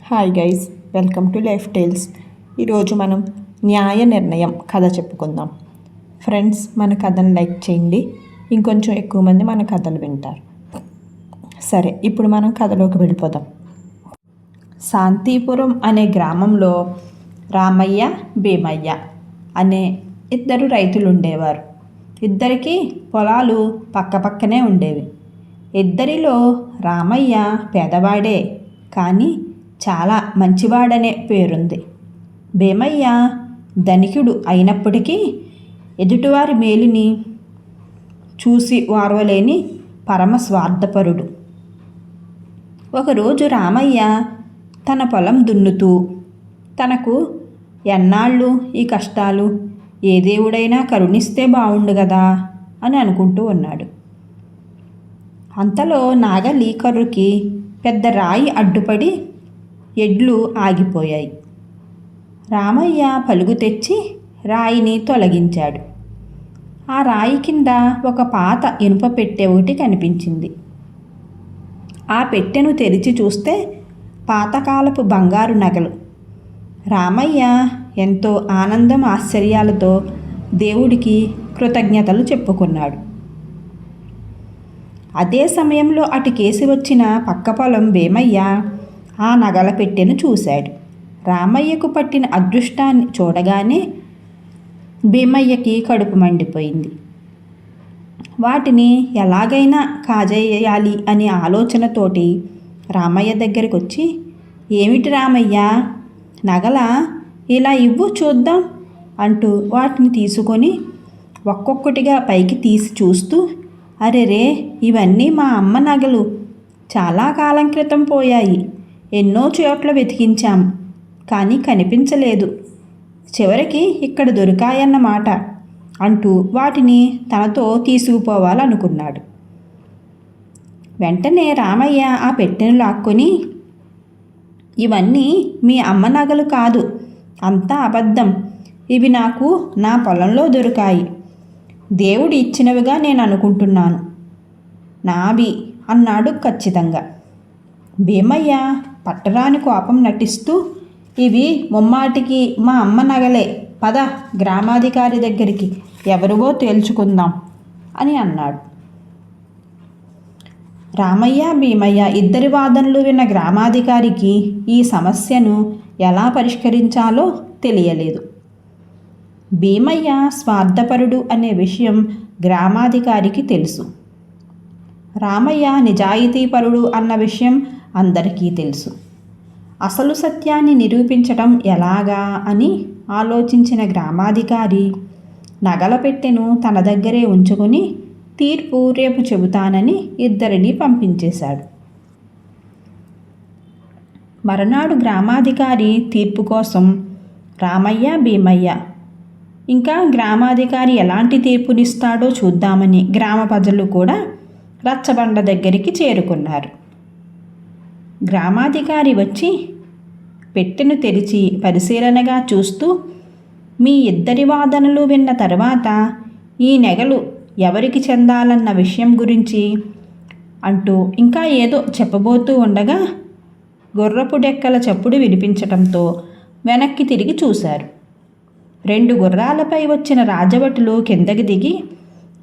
Hi guys, welcome to life tales. ఈరోజు మనం న్యాయ నిర్ణయం కథ చెప్పుకుందాం. ఫ్రెండ్స్, మన కథను లైక్ చేయండి, ఇంకొంచెం ఎక్కువ మంది మన కథలు వింటారు. సరే, ఇప్పుడు మనం కథలోకి వెళ్ళిపోదాం. శాంతిపురం అనే గ్రామంలో రామయ్య, భీమయ్య అనే ఇద్దరు రైతులు ఉండేవారు. ఇద్దరికీ పొలాలు పక్కపక్కనే ఉండేవి. ఇద్దరిలో రామయ్య పేదవాడే, కానీ చాలా మంచివాడనే పేరుంది. భీమయ్య ధనికుడు అయినప్పటికీ ఎదుటివారి మేలుని చూసి వారవలేని పరమ స్వార్థపరుడు. ఒకరోజు రామయ్య తన పొలం దున్నుతూ తనకు ఎన్నాళ్ళు ఈ కష్టాలు, ఏ దేవుడైనా కరుణిస్తే బావుండు కదా అని అనుకుంటూ ఉన్నాడు. అంతలో నాగలి కర్రుకి పెద్ద రాయి అడ్డుపడి ఎడ్లు ఆగిపోయాయి. రామయ్య పలుగు తెచ్చి రాయిని తొలగించాడు. ఆ రాయి కింద ఒక పాత ఇనుప పెట్టె ఒకటి కనిపించింది. ఆ పెట్టెను తెరిచి చూస్తే పాతకాలపు బంగారు నగలు. రామయ్య ఎంతో ఆనందం ఆశ్చర్యాలతో దేవుడికి కృతజ్ఞతలు చెప్పుకున్నాడు. అదే సమయంలో అటుకేసి వచ్చిన పక్క పొలం భీమయ్య ఆ నగల పెట్టెను చూశాడు. రామయ్యకు పట్టిన అదృష్టాన్ని చూడగానే భీమయ్యకి కడుపు మండిపోయింది. వాటిని ఎలాగైనా కాజేయాలి అనే ఆలోచనతోటి రామయ్య దగ్గరికి వచ్చి, ఏమిటి రామయ్య, నగల ఇలా ఇవ్వు చూద్దాం అంటూ వాటిని తీసుకొని ఒక్కొక్కటిగా పైకి తీసి చూస్తూ, అరెరే, ఇవన్నీ మా అమ్మ నగలు, చాలా కాలం క్రితం పోయాయి. ఎన్నో చోట్ల వెతికించాం, కానీ కనిపించలేదు. చివరికి ఇక్కడ దొరికాయన్నమాట అంటూ వాటిని తనతో తీసుకుపోవాలనుకున్నాడు. వెంటనే రామయ్య ఆ పెట్టెను లాక్కొని, ఇవన్నీ మీ అమ్మ నగలు కాదు, అంతా అబద్ధం. ఇవి నాకు నా పొలంలో దొరికాయి. దేవుడు ఇచ్చినవిగా నేను అనుకుంటున్నాను. నావి అన్నాడు ఖచ్చితంగా. భీమయ్య పట్టరాని కోపం నటిస్తూ, ఇవి ముమ్మాటికి మా అమ్మ నగలే, పద గ్రామాధికారి దగ్గరికి, ఎవరివో తేల్చుకుందాం అని అన్నాడు. రామయ్య, భీమయ్య ఇద్దరి వాదనలు విన్న గ్రామాధికారికి ఈ సమస్యను ఎలా పరిష్కరించాలో తెలియలేదు. భీమయ్య స్వార్థపరుడు అనే విషయం గ్రామాధికారికి తెలుసు. రామయ్య నిజాయితీపరుడు అన్న విషయం అందరికీ తెలుసు. అసలు సత్యాన్ని నిరూపించటం ఎలాగా అని ఆలోచించిన గ్రామాధికారి నగల పెట్టెను తన దగ్గరే ఉంచుకొని తీర్పు రేపు చెబుతానని ఇద్దరిని పంపించేశాడు. మరునాడు గ్రామాధికారి తీర్పు కోసం రామయ్య, భీమయ్య ఇంకా గ్రామాధికారి ఎలాంటి తీర్పునిస్తాడో చూద్దామని గ్రామ ప్రజలు కూడా రచ్చబండ దగ్గరికి చేరుకున్నారు. గ్రామాధికారి వచ్చి పెట్టెను తెరిచి పరిశీలనగా చూస్తూ, మీ ఇద్దరి వాదనలు విన్న తర్వాత ఈ నగలు ఎవరికి చెందాలన్న విషయం గురించి అంటూ ఇంకా ఏదో చెప్పబోతూ ఉండగా గుర్రపు డెక్కల చప్పుడు వినిపించటంతో వెనక్కి తిరిగి చూశారు. 2 గుర్రాలపై వచ్చిన రాజభటులు కిందకి దిగి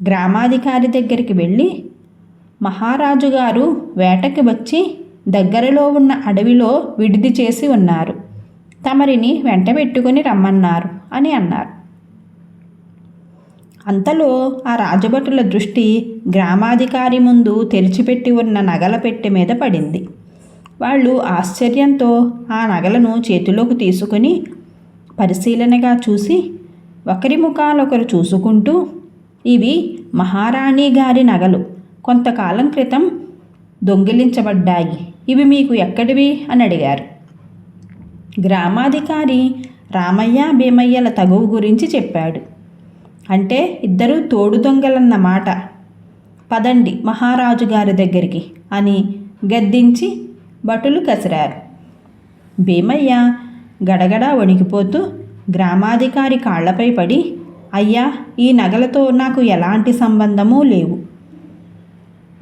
గ్రామాధికారి దగ్గరికి వెళ్ళి, మహారాజు గారు వేటకి వచ్చి దగ్గరలో ఉన్న అడవిలో విడిది చేసి ఉన్నారు, తమరిని వెంట పెట్టుకుని రమ్మన్నారు అని అన్నారు. అంతలో ఆ రాజభటుల దృష్టి గ్రామాధికారి ముందు తెరిచిపెట్టి ఉన్న నగల పెట్టె మీద పడింది. వాళ్ళు ఆశ్చర్యంతో ఆ నగలను చేతిలోకి తీసుకుని పరిశీలనగా చూసి ఒకరి ముఖాలొకరు చూసుకుంటూ, ఇవి మహారాణి గారి నగలు, కొంతకాలం క్రితం దొంగిలించబడ్డాయి, ఇవి మీకు ఎక్కడివి అని అడిగారు. గ్రామాధికారి రామయ్య, భీమయ్యల తగువు గురించి చెప్పాడు. అంటే ఇద్దరు తోడు దొంగలన్నమాట, పదండి మహారాజు గారి దగ్గరికి అని గద్దించి భటులు కసిరారు. భీమయ్య గడగడా వణికిపోతూ గ్రామాధికారి కాళ్లపై పడి, అయ్యా, ఈ నగలతో నాకు ఎలాంటి సంబంధమూ లేవు.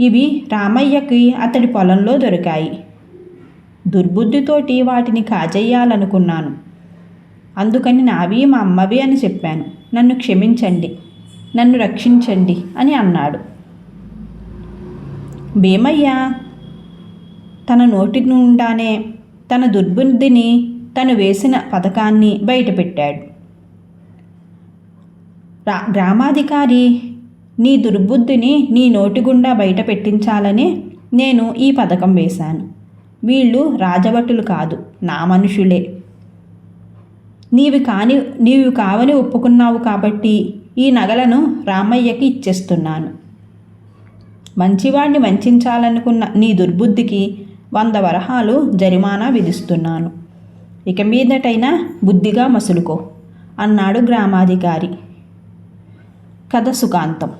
ఇవి రామయ్యకి అతడి పొలంలో దొరికాయి. దుర్బుద్ధితోటి వాటిని కాజేయాలనుకున్నాను. అందుకని నావి మా అమ్మవి అని చెప్పాను. నన్ను క్షమించండి, నన్ను రక్షించండి అని అన్నాడు. భీమయ్య తన నోటి నుండానే తన దుర్బుద్ధిని, తను వేసిన పథకాన్ని బయటపెట్టాడు. గ్రామాధికారి, నీ దుర్బుద్ధిని నీ నోటి గుండా బయట పెట్టించాలని నేను ఈ పథకం వేశాను. వీళ్ళు రాజభటులు కాదు, నా మనుషులే. నీవు కావని ఒప్పుకున్నావు కాబట్టి ఈ నగలను రామయ్యకి ఇచ్చేస్తున్నాను. మంచివాణ్ణి వంచాలనుకున్న నీ దుర్బుద్ధికి 100 వరహాలు జరిమానా విధిస్తున్నాను. ఇక మీదటైనా బుద్ధిగా మసులుకో అన్నాడు గ్రామాధికారి. కథ సుఖాంతం.